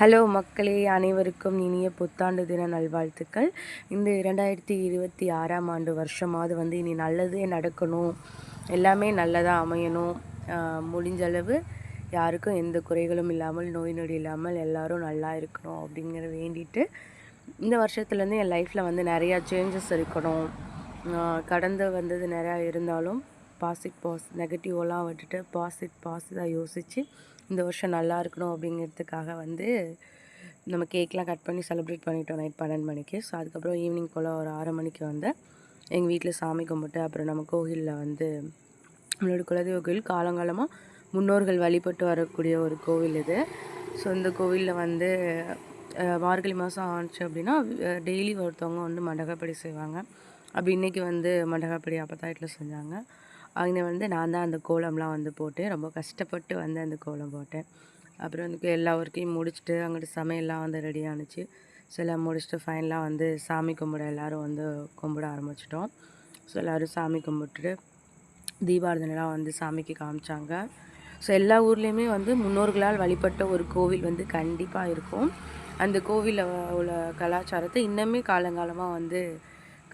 Hello மக்களே, அனைவருக்கும் இனிய புத்தாண்டு தின நல்வாழ்த்துக்கள். இந்த 2026ஆம் ஆண்டு வருஷமாவது இனி நல்லதே நடக்கணும், எல்லாமே நல்லதாக அமையணும். முடிஞ்சளவு யாருக்கும் எந்த குறைகளும் இல்லாமல், நோய் நொடி இல்லாமல் எல்லோரும் நல்லா இருக்கணும் அப்படிங்கிற வேண்டிட்டு, இந்த வருஷத்துலேருந்து என் லைஃப்பில் நிறையா சேஞ்சஸ் இருக்கணும். கடந்து வந்தது நிறையா இருந்தாலும் நெகட்டிவெல்லாம் விட்டுட்டு பாசிட்டிவாக யோசித்து இந்த வருஷம் நல்லா இருக்கணும் அப்படிங்கிறதுக்காக நம்ம கேக்லாம் கட் பண்ணி செலிப்ரேட் பண்ணிட்டோம் நைட் 12 மணிக்கு. ஸோ அதுக்கப்புறம் ஈவினிங் போல் ஒரு 6 மணிக்கு எங்கள் வீட்டில் சாமி கும்பிட்டு, அப்புறம் நம்ம கோவிலில் நம்மளோட குலதெய்வ கோவில் காலங்காலமாக முன்னோர்கள் வழிபட்டு வரக்கூடிய ஒரு கோவில் இது. ஸோ இந்த கோவிலில் மார்கழி மாதம் ஆச்சு அப்படின்னா டெய்லி ஒருத்தவங்க மண்டகப்படி செய்வாங்க. அப்படி இன்றைக்கி மண்டகப்படி அப்பத்தாயிட்டில் செஞ்சாங்க. அங்கே நான் தான் அந்த கோலம்லாம் போட்டு ரொம்ப கஷ்டப்பட்டு அந்த கோலம் போட்டேன். அப்புறம் எல்லா ஒர்க்கையும் முடிச்சுட்டு அங்கிட்டு சமையல்லாம் ரெடி ஆணுச்சு. ஸோ எல்லாம் முடிச்சுட்டு ஃபைனலாக சாமி கும்பிட எல்லோரும் கும்பிட ஆரம்பிச்சிட்டோம். ஸோ எல்லோரும் சாமி கும்பிட்டுட்டு தீபாரதனைலாம் சாமிக்கு காமிச்சாங்க. ஸோ எல்லா ஊர்லேயுமே முன்னோர்களால் வழிபட்ட ஒரு கோவில் கண்டிப்பாக இருக்கும். அந்த கோவிலில் உள்ள கலாச்சாரத்தை இன்னுமே காலங்காலமாக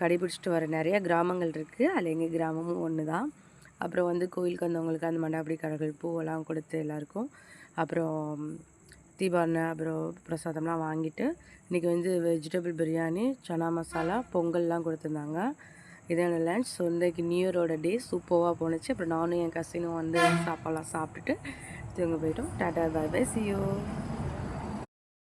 கடைபிடிச்சிட்டு வர நிறைய கிராமங்கள் இருக்குது. அதில் எங்கள் கிராமமும் ஒன்று தான். அப்புறம் கோவிலுக்கு வந்தவங்களுக்கு அந்த மண்டபடி கடைகள் பூவெல்லாம் கொடுத்து எல்லாருக்கும் அப்புறம் தீபாவளி அப்புறம் பிரசாதம்லாம் வாங்கிட்டு இன்றைக்கி வெஜிடபிள் பிரியாணி, சனா மசாலா, பொங்கல்லாம் கொடுத்துருந்தாங்க. இதான லன்ச். ஸோ இன்றைக்கி நியூ இயரோட டே சூப்பராக போணுச்சு. அப்புறம் நானும் என் கசினும் சாப்பாடெல்லாம் சாப்பிட்டுட்டு தூங்க போயிட்டோம். Tata bye bye, see you.